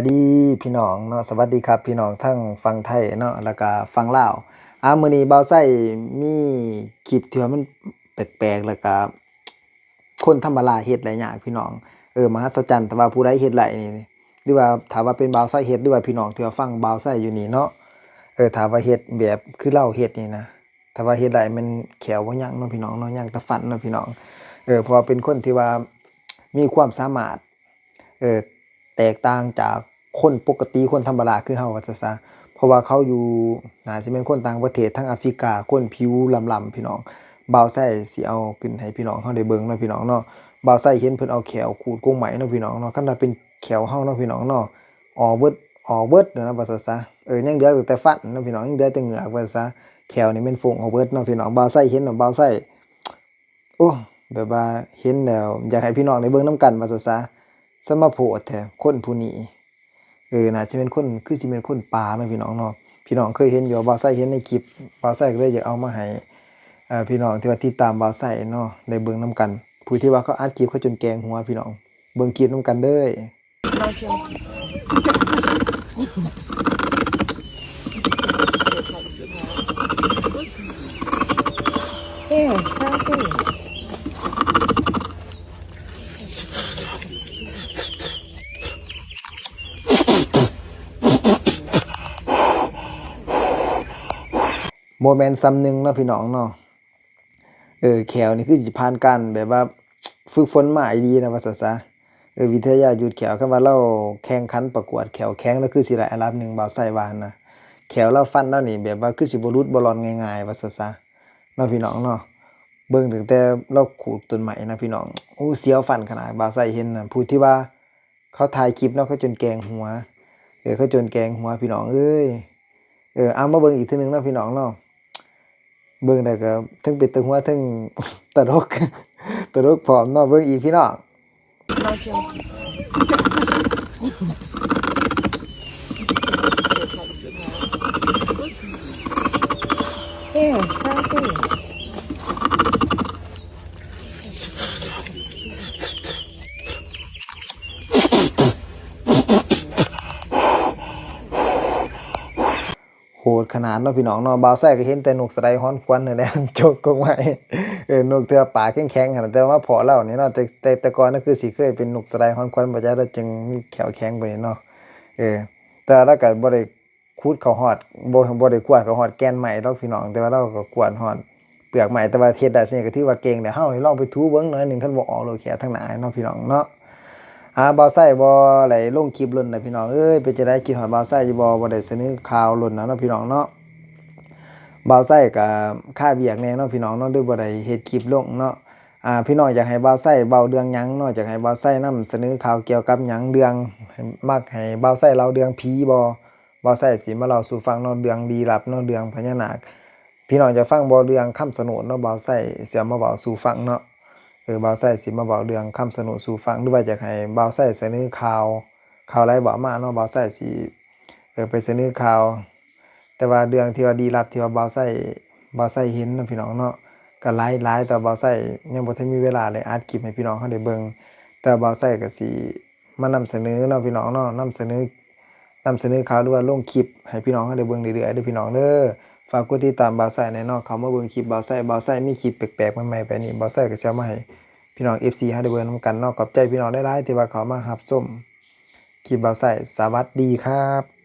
สวัสดีพี่น้องเนาะสวัสดีครับพี่น้องทั้งฝั่งไทยเนาะแล้วก็ฝั่งลาวมื้อนี้บ่าวไส้มีคลิปที่ว่ามันแปลกๆแล้วก็คนธรรมดาเฮ็ดได้ยากพี่น้องมหัศจรรย์แต่ว่าผู้ใดเฮ็ดได้นี่หรือว่าถ้าว่าเป็นบ่าวไส้เฮ็ดหรือว่าพี่น้องที่ว่าฟังบ่าวไส้อยู่นี่เนาะถ้าว่าเฮ็ดแบบคือเราเฮ็ดนี่นะถ้าว่าเฮ็ดได้มันแขวบ่ยั้งเนาะพี่น้องเนาะยั้งแต่ฟันเนาะพี่น้องเพราะว่าเป็นคนที่ว่ามีความสามารถ เอ่อแตกต่างจากคนปกติคนธรรมดาคือเฮาว่าซะเพราะว่าเขาอยู่น่าสิเป็นคนต่างประเทศทั้งแอฟริกาคนผิวล้ำๆพี่น้องบ่าวไส้สิเอาขึ้นให้พี่น้องเฮาได้เบิ่งเนาะพี่น้องเนาะบ่าวไส้เห็นเพิ่นเอาแขวขูดกงไหมเนาะพี่น้องเนาะคันว่าเป็นแขวเฮาเนาะพี่น้องเนาะออกเบิดออกเบิดนะว่าซะยังเหลือแต่ฟันเนาะพี่น้องยังเหลือแต่เหงือกว่าซะแขวนี่แม่นฟงออกเบิดเนาะพี่น้องบ่าวไส้เห็นเนาะบ่าวไส้โอ้แบบว่าเห็นแล้วอยากให้พี่น้องได้เบิ่งนำกันว่าซะสมาโพดแท้คนผู้นี้น่าจะเป็นคนคือสิเป็นคนป่าเนาะพี่น้องเนาะพี่น้องเคยเห็นอยู่บ่าวไส้เห็นในคลิปบ่าวไส้ก็เลยอยากเอามาให้พี่น้องที่ว่าติดตามบ่าวไส้เนาะได้เบิ่งนำกันผู้ที่ว่าเขาอัดคลิปเขาจนแกงหัวพี่น้องเบิ่งคลิปนำกันเด้อบ่แม่นส่ำหนึ่งเนาะพี่น้องเนาะแขวนี่คือสิผ่านการแบบว่าฝึกฝนมาดีนะว่าซั่นซะวิทยายุทธแขวคันว่าเราแข่งขันประกวดแขวแข็งแล้วคือสิได้อันดับ1บ่าวไส้ว่าหั่นนะแขวเราฟันเรานี่แบบว่าคือสิบ่หลุดบ่ร่อนง่ายๆว่าซั่นซะเนาะพี่น้องเนาะเบิ่งตั้งแต่เราขูดต้นไม้นะพี่น้องโอ้เสียวฟันขนาดบ่าวไส้เห็นน่ะผู้ที่ว่าเขาถ่ายคลิปเนาะเขาจนแกงหัวเขาจนแกงหัวพี่น้องเอ้ยเอามาเบิ่งอีกเทื่อหนึงเนาะพี่น้องเนาะ เบิ่งได้ก็เทิงเป็นตาหัวเทิงตลกตลกพร้อมเนาะเบิ่งอีกพี่น้องโหดขนาดเนาะพี่น้องเนาะบ่าวไส้ก็เห็นแต่นกสไลด์ฮ้อนควันนั่นแหละจกกงไว้นกเทื่อป่าแข็งๆหั่นแต่ว่าพอเรานี่เนาะแต่ก่อนนั่นคือสิเคยเป็นนกสไลด์ฮ้อนควันบ่จักแล้วจึงมีแขวแข็งไปเนาะเออแต่เราก็บ่ได้ขุดเข้าฮอดบ่ได้กวาดเข้าฮอดแก่นไม้ดอกพี่น้องแต่ว่าเราก็กวาดฮอดเปลือกไม้แต่ว่าเฮ็ดได้ซิก็ถือว่าเก่งแล้วเฮานี่ลองไปถูเบิ่งหน่อยหนึ่งคันบ่ออกโลดแขทางหน้าเนาะพี่น้องเนาะ บ่าวไส้บ่ไหลลงคลิปล้นน่ะพี่น้องเอ้ยเป็นจังได๋คิดฮอดบ่าวไส้อยู่บ่ได้เสนอข่าวล้นนะเนาะพี่น้องเนาะบ่าวไส้ก็ค่าเวียกแหน่เนาะพี่น้องเนาะด้วยบ่ได้เฮ็ดคลิปลงเนาะพี่น้องอยากให้บ่าวไส้เว้าเรื่องหยังเนาะอยากให้บ่าวไส้นำเสนอข่าวเกี่ยวกับหยังเรื่องมักให้บ่าวไส้เล่าเรื่องผีบ่บ่าวไส้สิมาเล่าสู่ฟังเนาะเรื่องลี้ลับเนาะเรื่องพญานาคพี่น้องจะฟังบ่เรื่องคำสนดเนาะบ่าวไส้สิเอามาเว้าสู่ฟังเนาะ บ่าวไส้สิมาเว้าเรื่องคำสนดสู่ฟังหรือว่าอยากให้บ่าวไส้เสนอข่าวไรบ่มาเนาะบ่าวไส้สิไปเสนอข่าวแต่ว่าเรื่องที่ว่าลี้ลับที่ว่าบ่าวไส้เห็นเนาะพี่น้องเนาะก็หลายแต่บ่าวไส้ยังบ่ทันมีเวลาเลยอัดคลิปให้พี่น้องเขาได้เบิ่งแต่บ่าวไส้ก็สิมานำเสนอเนาะพี่น้องเนาะนำเสนอข่าวหรือว่าลงคลิปให้พี่น้องเขาได้เบิ่งเรื่อยๆเด้อพี่น้องเด้อฝากกดติดตามบ่าวไส้แหน่เนาะเข้ามาเบิ่งคลิปบ่าวไส้มีคลิปแปลกๆใหม่ๆแบบนี้บ่าวไส้ก็สิเอามาให้พี่น้อง FC เฮาได้เบิ่งนำกันเนาะขอบใจพี่น้องหลายๆที่ว่าเข้ามารับชมคลิปบ่าวไส้สวัสดีครับ